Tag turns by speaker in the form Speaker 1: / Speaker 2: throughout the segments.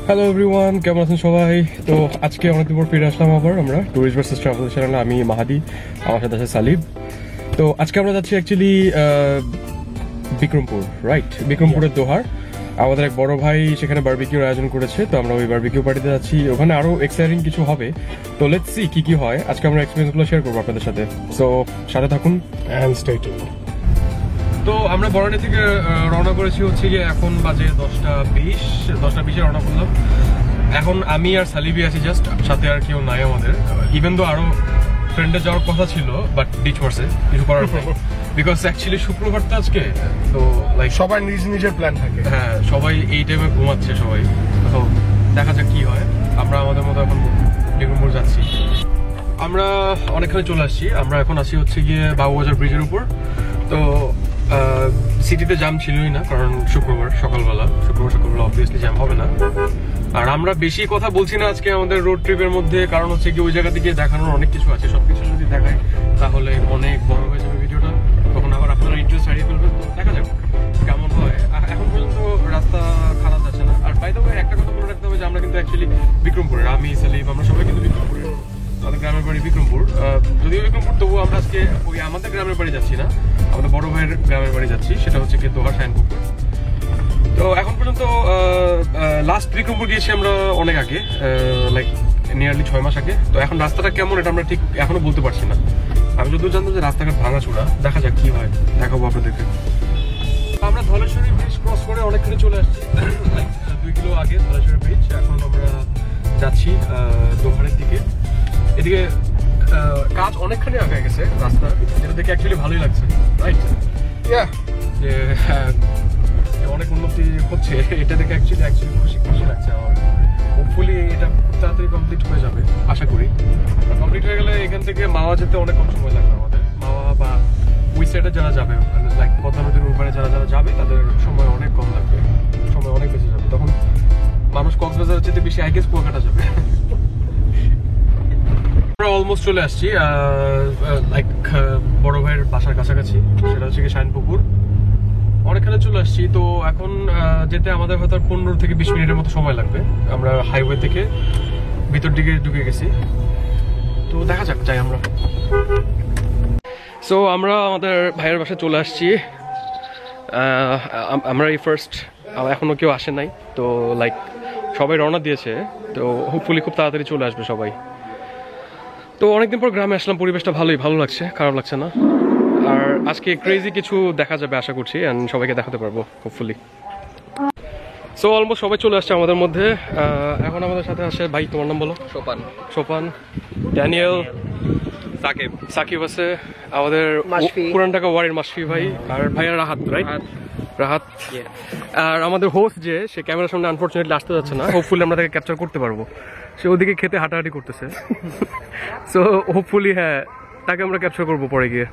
Speaker 1: Hello everyone, কেমন আছেন সবাই? তো আজকে অনেকদিন পর ফিরে আসলাম আবার আমরা টুরিস্ট ভার্সেস ট্রাভেল চ্যানেলে। আমি মাহাদি, আমার সাথে আছে সালিব। তো আজকে আমরা যাচ্ছি অ্যাকচুয়ালি বিক্রমপুর, রাইট? বিক্রমপুরের দোহার। আমাদের এক বড় ভাই সেখানে বারবিকিউর আয়োজন করেছে, তো আমরা ওই বারবিকিউ পার্টিতে যাচ্ছি। ওখানে আরো এক্সাইটিং কিছু হবে, তো লেটস সি কি কি হয়। আজকে আমরা এক্সপিরিয়েন্সগুলো শেয়ার করবো আপনাদের সাথে, সো সাথে থাকুন এন্ড স্টে টিউনড। তো আমরা বরানি থেকে রওনা করেছি হচ্ছে গিয়ে এখন বাজে 10:20 রওনা করলাম। এখন আমি আর সালিবি আছি জাস্ট, সাথে আর কেউ নাই আমাদের। ইভেন তো আরো ফ্রেন্ডে যাওয়ার কথা ছিল, বাট ডিচ করছে কিছু করার বিকজ অ্যাকচুয়ালি শুক্রবার তো আজকে, তো লাইক
Speaker 2: সবার নিজ নিজের প্ল্যান থাকে।
Speaker 1: হ্যাঁ, সবাই এই টাইমে ঘুমাচ্ছে সবাই, তো দেখা যাক কি হয়। আমরা আমাদের মতো এখন বিক্রমপুর যাচ্ছি। আমরা অনেকখানি চলে আসছি। আমরা এখন আসি হচ্ছে গিয়ে বাবুবাজার ব্রিজের উপর। তো সিটিতে জ্যাম ছিলই না, কারণ শুক্রবার সকালবেলা অবভিয়াসলি জ্যাম হবে না। আর আমরা বেশি কথা বলছি না আজকে আমাদের রোড ট্রিপের মধ্যে, কারণ হচ্ছে কি ওই জায়গা থেকে দেখানোর অনেক কিছু আছে। সবকিছু যদি দেখাই তাহলে অনেক বড় হয়ে যাবে ভিডিওটা, তখন আবার আপনারা ইন্টারেস্ট হারিয়ে ফেলবেন। তো দেখা যাক কেমন হয়। এখন পর্যন্ত রাস্তা খারাপ যাচ্ছে না। আর বাই দ্য ওয়ে একটা কথা বলে রাখতে হবে যে আমরা কিন্তু অ্যাকচুয়ালি বিক্রমপুরের, আমি সালিম আমরা সবাই কিন্তু বিক্রমপুরের। আমাদের গ্রামের বাড়ি বিক্রমপুর, যদিও বিক্রমপুর, তবুও আমরা আজকে ওই আমাদের গ্রামের বাড়ি যাচ্ছি না, আমাদের বড় ভাইয়ের গ্রামের বাড়ি যাচ্ছি, সেটা হচ্ছে কি দোহার শাইনপুকুর। তো এখন পর্যন্ত লাস্ট বিক্রমপুর গিয়েছি আমরা অনেক আগে, লাইক নিয়ারলি 6 মাস আগে। তো এখন রাস্তাটা কেমন এটা আমরা ঠিক এখনো বলতে পারছি না। আমি যদিও জানতাম যে রাস্তাঘাট ভাঙাচোরা, দেখা যাক কি হয়, দেখাবো আপনাদেরকে। আমরা ধলেশ্বরী ব্রিজ ক্রস করে অনেকখানি চলে আসছি, লাইক 2 কিলো আগে ধলেশ্বরী ব্রিজ। এখন আমরা যাচ্ছি দোহারের দিকে। এদিকে কাজ অনেকখানি আগে গেছে রাস্তা, যেটা দেখে অ্যাকচুয়ালি ভালোই লাগছে, রাইট? যে অনেক উন্নতি হচ্ছে, এটা দেখে অ্যাকচুয়ালি খুশি লাগছে আমার। হোপফুলি এটা তাড়াতাড়ি কমপ্লিট হয়ে যাবে আশা করি। কমপ্লিট হয়ে গেলে এখান থেকে মাওয়া যেতে অনেক কম সময় লাগবে আমাদের। মাওয়া বা ওই সাইডে যারা যাবে, লাইক পদ্মা নদীর উপরে যারা যাবে তাদের সময় অনেক কম লাগবে, সময় অনেক বেশি যাবে। তখন মানুষ কক্সবাজারের চেয়ে বেশি আই গেস কুয়াকাটা যাবে। আমরা অলমোস্ট চলে আসছি লাইক বড় ভাইয়ের বাসার কাছাকাছি, সেটা হচ্ছে কি শাইনপুকুর। অনেকখানে চলে আসছি। তো এখন যেতে আমাদের হয়তো 15 থেকে 20 মিনিটের মতো সময় লাগবে। আমরা হাইওয়ে থেকে ভিতর দিকে ঢুকে গেছি, তো দেখা যাক যাই আমরা। সো আমরা আমাদের ভাইয়ের বাসায় চলে আসছি। আমরা এই ফার্স্ট, এখনো কেউ আসে নাই, তো লাইক সবাই রওনা দিয়েছে, তো হোপফুলি খুব তাড়াতাড়ি চলে আসবে সবাই। তো অনেকদিন পর গ্রামে আসলাম, পরিবেশটা ভালো লাগছে, খারাপ লাগছে না। আর আজকে ক্রেজি কিছু দেখা যাবে আশা করছি, এন্ড সবাইকে দেখাতে পারবো হোপফুলি। সো অলমোস্ট সবাই চলে আসছে আমাদের মধ্যে। এখন আমাদের সাথে আসে ভাই, তোমার নাম বলো? সোপান, ড্যানিয়েল, সাকিব আছে, আমাদের পুরান ঢাকা ওয়ারির মাসফি ভাই, আর ভাইয়া রাহাত, রাইট? রাহাত। আর আমাদের হোস্ট যে, সে ক্যামেরার সামনে আনফরচুনেটলি আসতে যাচ্ছে না। হোপফুলি আমরা তাকে ক্যাপচার করতে পারবো। সে ওদিকে খেতে হাঁটাহাঁটি করতেছে, সো হোপফুলি হ্যাঁ তাকে আমরা ক্যাপচার করবো পরে গিয়ে।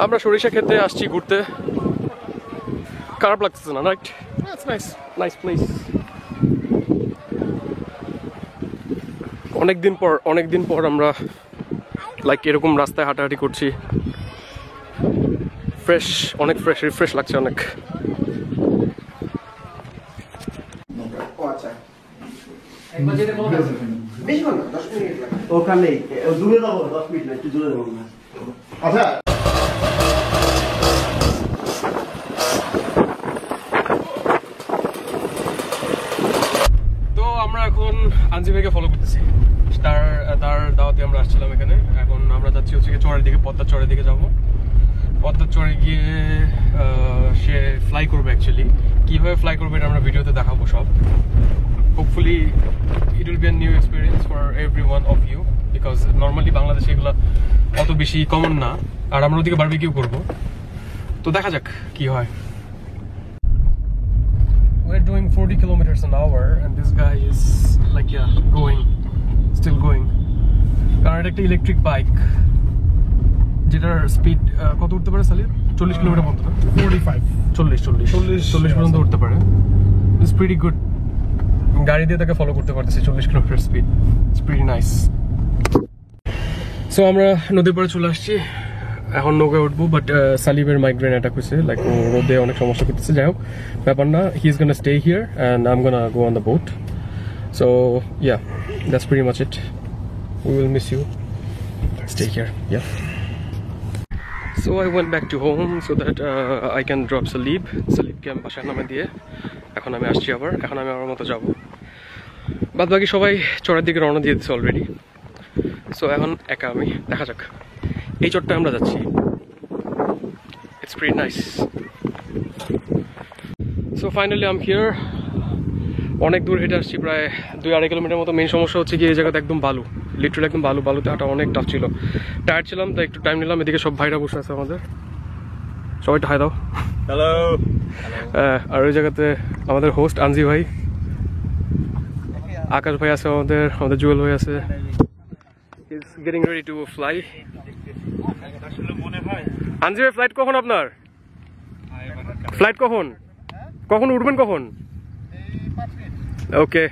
Speaker 1: আমরা সরিষা খেতে আসছি ঘুরতে, খারাপ লাগতেছে না, রাইট? Nice place. অনেকদিন পর আমরা লাইক এরকম রাস্তায় হাঁটাহাঁটি করছি। অনেক রিফ্রেশ লাগছে অনেক।
Speaker 3: ওখানে দূরে যাবো, 10 মিনিট না, একটু দূরে যাবো না। আচ্ছা,
Speaker 1: তো আমরা এখন আনজি ভাইকে ফলো করতেছি, তার দাওয়াতে আমরা আসছিলাম এখানে। এখন আমরা যাচ্ছি হচ্ছে চরের দিকে, পদ্মার চরের দিকে যাবো। পদ্মার চরে গিয়ে সে ফ্লাই করবে। অ্যাকচুয়ালি কিভাবে ফ্লাই করবে এটা আমরা ভিডিওতে দেখাবো সব। Hopefully it will be a new experience for every one of you, because normally বাংলাদেশে এগুলো অত বেশি কমন না। আর আমরা ওদিকে বারবিকিউ করবো, তো দেখা যাক কি হয়। We're doing 40 kilometers an hour and this guy is like still going. কারণ এটা একটা ইলেকট্রিক বাইক, যেটার স্পিড কত উঠতে পারে সালিম? 40 কিলোমিটার পর্যন্ত না?
Speaker 2: 45
Speaker 1: 40 পর্যন্ত উঠতে পারে। It's pretty good. গাড়ি দিয়ে তাকে ফলো করতে পারতেছি 40 kilometre speed. It's pretty nice. So আমরা নদীর পাড়ে চলে আসছি, এখন নৌকায় উঠবো। বাট সালিমের মাইগ্রেন অ্যাটাক হয়েছে, লাইক ও রোদে অনেক সমস্যা করতেছে। যাই হোক, ব্যাপার না, he is gonna stay here and I am gonna go on the boat. So yeah, that's pretty much it. We will miss you, stay here. Yeah. So I went back to home so that I can drop Salibকে আমি বাসায় নামে দিয়ে এখন আমি আসছি আবার। এখন আমি আমার মতো যাবো। বাদ বাকি সবাই চড়ার দিকে রওনা দিয়ে দিচ্ছে অলরেডি। সো এখন একা আমি, দেখা যাক। এই চটটা আমরা যাচ্ছি। It's pretty nice. So finally I'm here. অনেক দূর হেঁটে আসছি, প্রায় 2-2.5 কিলোমিটার মতো। মেইন সমস্যা হচ্ছে কি এই জায়গাতে একদম বালু, লিটারালি একদম বালুতে হাঁটা অনেক টাফ ছিল। টায়ার্ড ছিলাম, তাই একটু টাইম নিলাম। এদিকে সব ভাইরা বসে আছে আমাদের, সবাই হাই দাও।
Speaker 3: হ্যালো।
Speaker 1: আর ওই জায়গাতে আমাদের হোস্ট আনজি ভাই, আকাশ ভাই আছে, আমাদের জুয়েল ভাই আছে। Is getting ready to fly. Angie ভাই, ফ্লাইট কখন আপনার? ফ্লাইট কখন উঠবেন কখন? ওকে।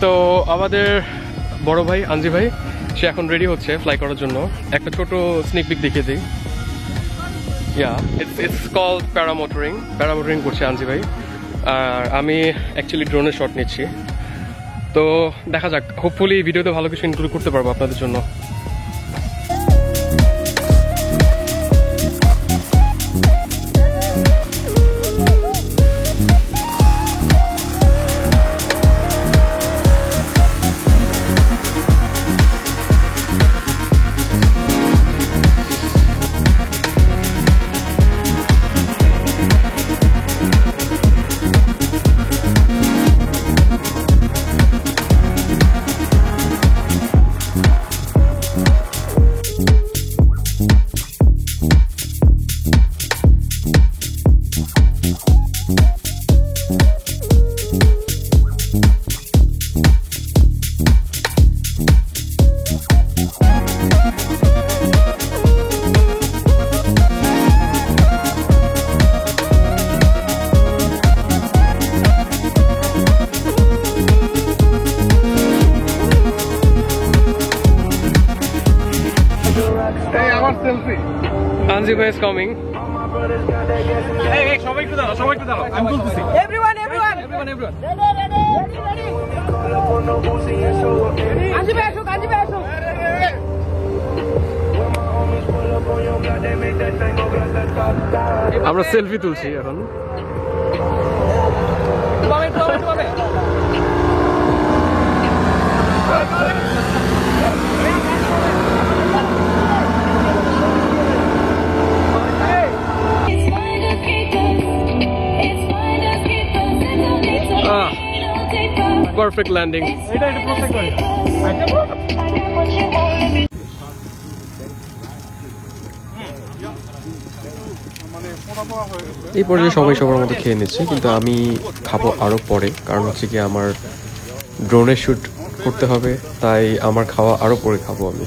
Speaker 1: তো আমাদের বড় ভাই আনজি ভাই, সে এখন রেডি হচ্ছে ফ্লাই করার জন্য। একটা ছোট স্নিক পিক দেখিয়ে দিই। ইটস কল্ড প্যারামোটরিং করছে আনজি ভাই, আর আমি অ্যাকচুয়ালি ড্রোনের শট নিচ্ছি। তো দেখা যাক, হোপফুলি ভিডিওতে ভালো কিছু ইনক্লুড করতে পারবো আপনাদের জন্য। Anji bhai is coming.
Speaker 2: Hey, সবাই একটু দাঁড়াও, আমি বলতেছি।
Speaker 4: Everyone. Anji bhai আসুক।
Speaker 1: আমরা সেলফি তুলছি এখন। Perfect landing.
Speaker 2: এটা প্রসেস করে। মানে পুরো
Speaker 1: এই পর্যায়ে সবাই সবার মতো খেয়ে নিচ্ছে, কিন্তু আমি খাবো আরও পরে, কারণ হচ্ছে কি আমার ড্রোনের শ্যুট করতে হবে, তাই আমার খাওয়া আরও পরে খাবো আমি।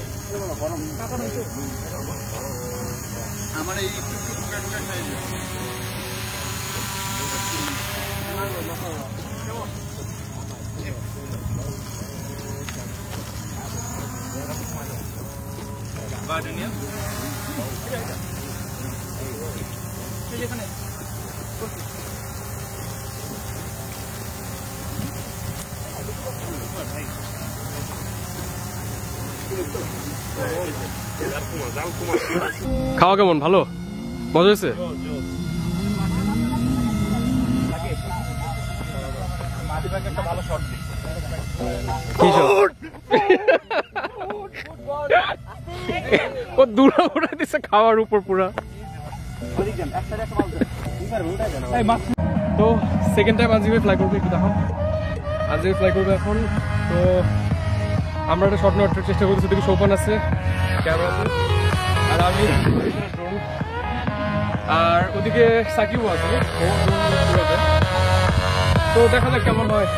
Speaker 1: খাওয়া কেমন? ভালো? মজা হয়েছে? ও দূরা উড়ে দিচ্ছে খাওয়ার উপর পুরা। তো সেকেন্ড টাইম আনজিবে ফ্লাই করবে, একটু দেখো আনজিবে ফ্লাই করবে এখন। তো আমরা একটা শর্ট নেওয়ার চেষ্টা করতেছি, দেখি সোপান আছে, ক্যামেরা আছে, আর আমি ড্রোন, আর ওদিকে সাকিবও আছে। তো দেখা যাক কেমন হয়।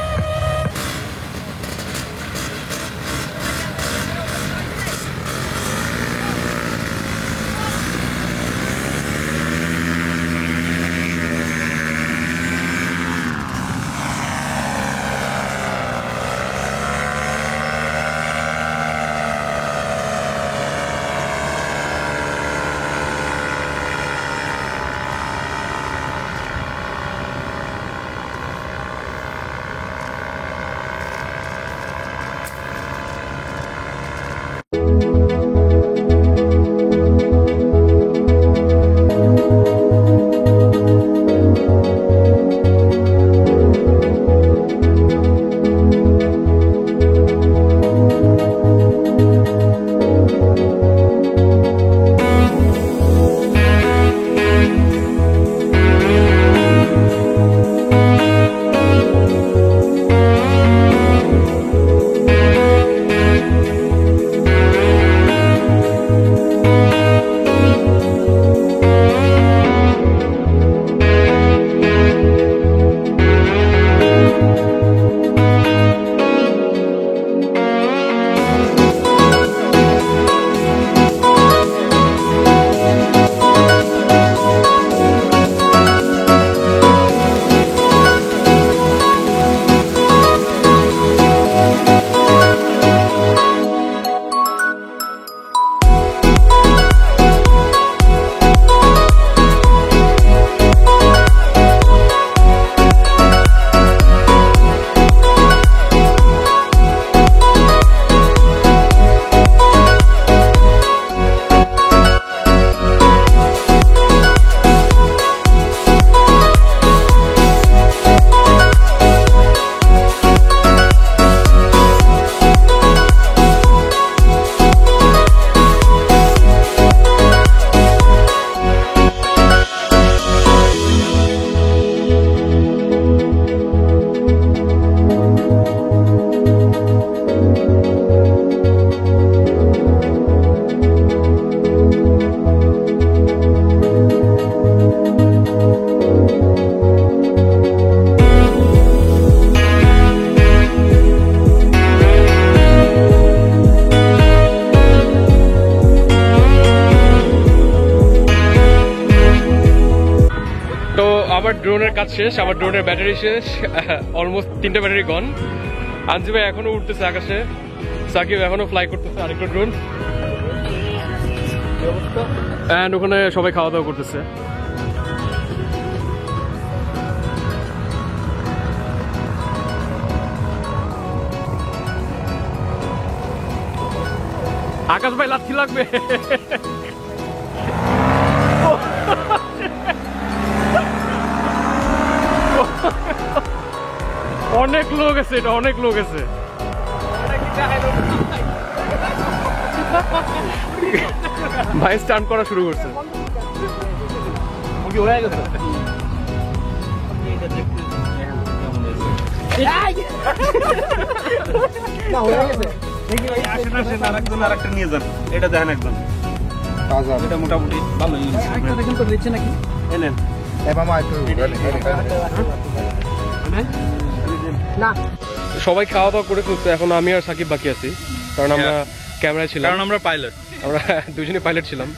Speaker 1: আমার ড্রোনের কাজ শেষ, আমার ড্রোনের ব্যাটারি শেষ, অলমোস্ট 3টা ব্যাটারি গন। আনজি ভাই এখনো উঠতেছে আকাশে, সাকিব এখনো ফ্লাই করতেছে আরেকটা ড্রোন, এন্ড ওখানে সবাই খাওয়া দাওয়া করতেছে। আকাশ ভাই লাথি লাগবে। অনেক লোক আছে, এটা অনেক লোক আছে। ভাই স্টান্ট করা শুরু করছে।
Speaker 2: আরেকটা নিয়ে যান, এটা দেখেন একদম এটা মোটামুটি ভালোই
Speaker 4: আরেকটা দেখেন তো দিচ্ছে নাকি
Speaker 2: এলেন
Speaker 4: না
Speaker 1: সবাই খাওয়া দাওয়া করে ফেলছে, এখন আমি আর সাকিব বাকি আছি, কারণ আমরা ক্যামেরায় ছিলাম,
Speaker 2: কারণ আমরা পাইলট।
Speaker 1: আমরা দুজনে পাইলট ছিলাম,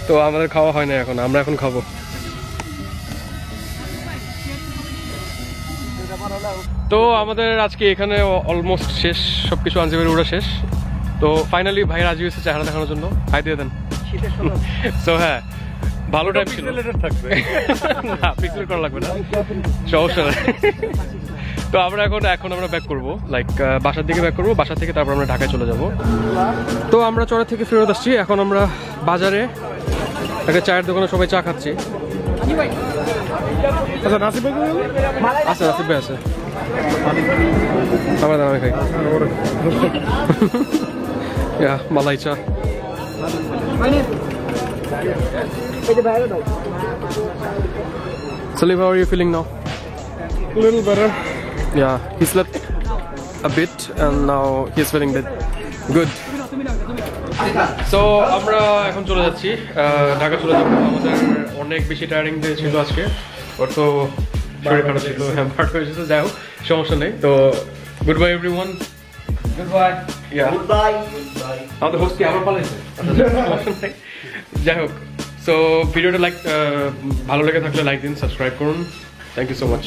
Speaker 1: তো আমাদের খাওয়া হয় না এখন, আমরা এখন খাবো। তো আমাদের আজকে এখানে অলমোস্ট শেষ, সবকিছু আনজিবের উড়া শেষ। তো ফাইনালি ভাই রাজি হয়েছে চেহারা দেখানোর জন্য, হাই দিয়ে দেন। তো হ্যাঁ, ভালো টাইম ছিল।
Speaker 2: থাকবে
Speaker 1: না, পিক্সেল করা লাগবে না, সমস্যা নাই। তো আমরা এখন আমরা ব্যাক করবো, লাইক বাসার দিকে ব্যাক করবো, বাসা থেকে তারপর আমরা ঢাকায় চলে যাব। তো আমরা চড়া থেকে ফেরত আসছি, এখন আমরা বাজারে একটা চায়ের দোকানে সবাই চা খাচ্ছি।
Speaker 2: আচ্ছা নাসিব ভাই
Speaker 1: আছে, নাসিব ভাই আছে, আমরা দাঁড়াবে খাই। মালাই চা। Salif, how are you feeling now?
Speaker 2: a little better.
Speaker 1: Yeah, he slept a bit and now he's feeling bit good. So আমরা এখন চলে যাচ্ছি, ঢাকা চলে যাবো। আমাদের অনেক বেশি টায়ারিং ডে ছিল আজকে, ওর তো শরীর খারাপ ছিল, হ্যাম্পার্ড হয়েছিল, যাই হোক সমস্যা নেই। তো good bye everyone, good bye.
Speaker 3: Goodbye.
Speaker 1: আমাদের হোস্ট কি আবার পালাইছে, সমস্যা নেই, যাই হোক। সো ভিডিওটা ভালো লেগে থাকলে লাইক দিন, সাবস্ক্রাইব করুন। Thank you so much.